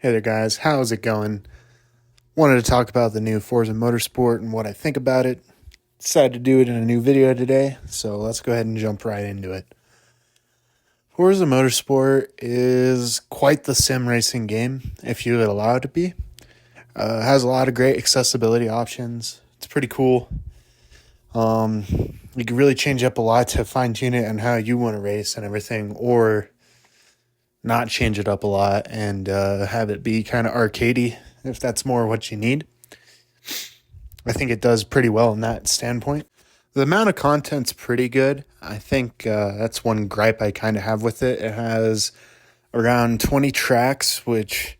Hey there, guys. How's it going? Wanted to talk about the new Forza Motorsport and what I think about it. Decided to do it in a new video today, so let's go ahead and jump right into it. Forza Motorsport is quite the sim racing game, if you would allow it to be. Has a lot of great accessibility options. It's pretty cool. You can really change up a lot to fine tune it and how you want to race and everything, or not change it up a lot and have it be kind of arcadey if that's more what you need. I think it does pretty well in that standpoint. The amount of content's pretty good. I think that's one gripe I kind of have with it. It has around 20 tracks, which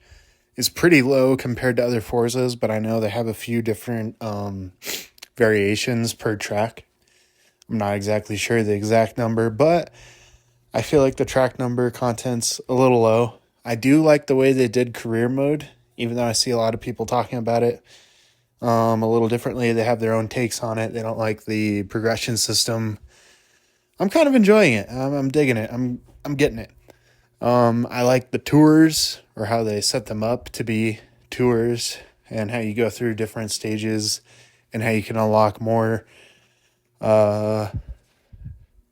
is pretty low compared to other Forzas, but I know they have a few different variations per track. I'm not exactly sure the exact number, but I feel like the track number content's a little low. I do like the way they did career mode, even though I see a lot of people talking about it a little differently. They have their own takes on it. They don't like the progression system. I'm kind of enjoying it. I'm digging it. I'm getting it. I like the tours, or how they set them up to be tours, and how you go through different stages and how you can unlock more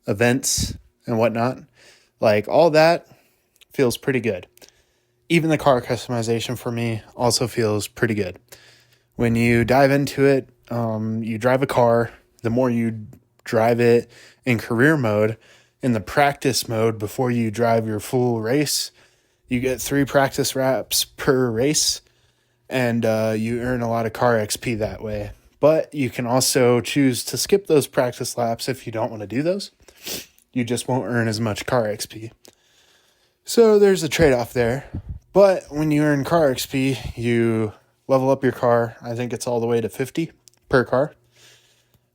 events and whatnot. Like, all that feels pretty good. Even the car customization for me also feels pretty good. When you dive into it, you drive a car. The more you drive it in career mode, in the practice mode before you drive your full race, you get 3 practice laps per race, and you earn a lot of car XP that way. But you can also choose to skip those practice laps if you don't want to do those. You just won't earn as much car XP. So there's a trade-off there. But when you earn car XP, you level up your car. I think it's all the way to 50 per car.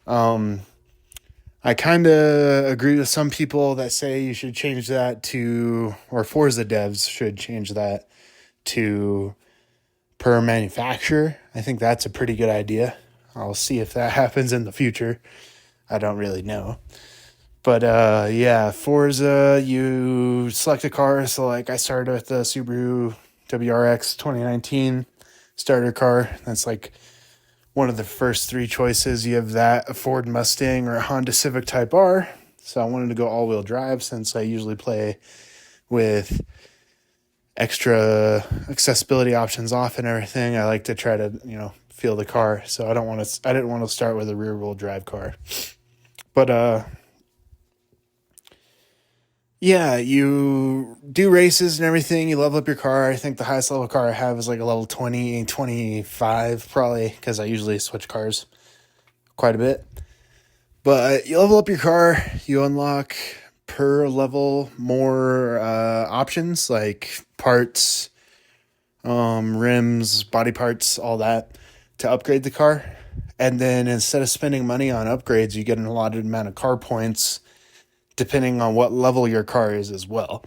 I kind of agree with some people that say you should change that to, or Forza devs should change that to per manufacturer. I think that's a pretty good idea. I'll see if that happens in the future. I don't really know. But yeah, Forza, you select a car. So like I started with the Subaru WRX 2019 starter car. That's like one of the first 3 choices. You have that, a Ford Mustang, or a Honda Civic Type R. So I wanted to go all-wheel drive since I usually play with extra accessibility options off and everything. I like to try to, feel the car. So I didn't want to start with a rear-wheel drive car. But yeah, you do races and everything. You level up your car. I think the highest level car I have is like a level 20, 25 probably, because I usually switch cars quite a bit. But you level up your car. You unlock per level more options like parts, rims, body parts, all that to upgrade the car. And then instead of spending money on upgrades, you get an allotted amount of car points depending on what level your car is as well.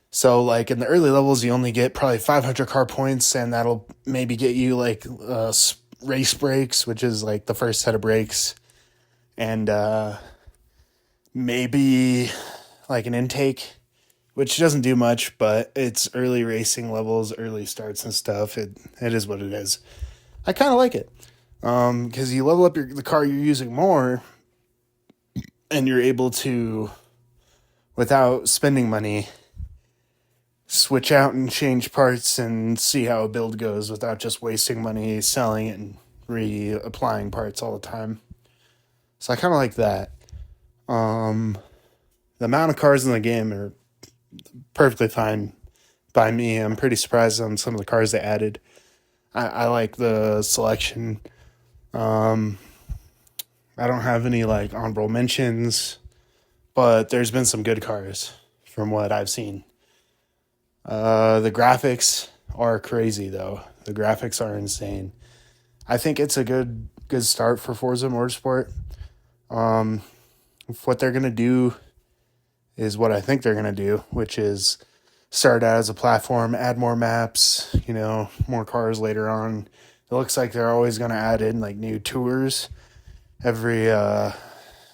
So like in the early levels, you only get probably 500 car points, and that'll maybe get you like race brakes, which is like the first set of brakes, and maybe like an intake, which doesn't do much, but it's early racing levels, early starts and stuff. It is what it is. I kind of like it because you level up the car you're using more, and you're able to, without spending money, switch out and change parts and see how a build goes without just wasting money selling it and reapplying parts all the time. So I kind of like that. The amount of cars in the game are perfectly fine by me. I'm pretty surprised on some of the cars they added. I like the selection. I don't have any like honorable mentions, but there's been some good cars from what I've seen. The graphics are crazy though. The graphics are insane. I think it's a good start for Forza Motorsport. If what they're going to do is what I think they're going to do, which is start out as a platform, add more maps, more cars later on. It looks like they're always going to add in like new tours every, I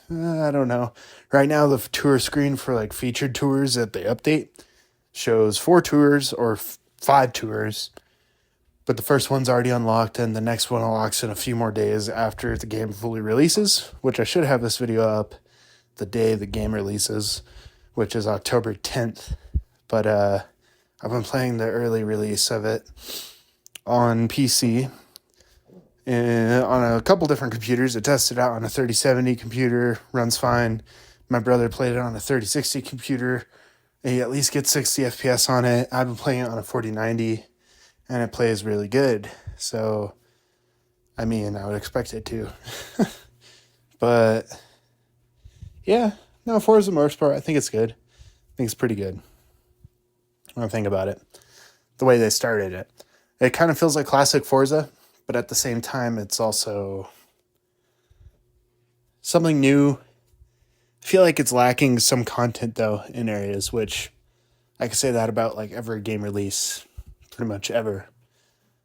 don't know. Right now, the tour screen for like featured tours that they update shows 4 tours or 5 tours, but the first one's already unlocked, and the next one unlocks in a few more days after the game fully releases, which I should have this video up the day the game releases, which is October 10th. But I've been playing the early release of it on PC and on a couple different computers. I tested it out on a 3070 computer, runs fine. My brother played it on a 3060 computer. He at least gets 60 FPS on it. I've been playing it on a 4090, and it plays really good. So, I mean, I would expect it to. But, yeah, no, Forza Motorsport, I think it's good. I think it's pretty good. When I think about it, the way they started it. It kind of feels like classic Forza, but at the same time, it's also something new. I feel like it's lacking some content, though, in areas, which I could say that about like every game release, pretty much ever.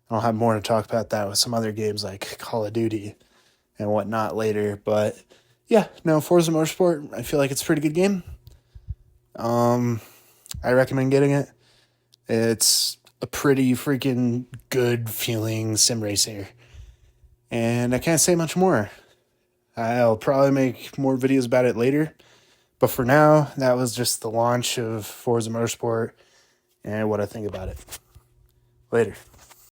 I'll have more to talk about that with some other games like Call of Duty and whatnot later. But yeah, no, Forza Motorsport, I feel like it's a pretty good game. I recommend getting it. It's a pretty freaking good feeling sim racer. And I can't say much more. I'll probably make more videos about it later. But for now, that was just the launch of Forza Motorsport and what I think about it. Later.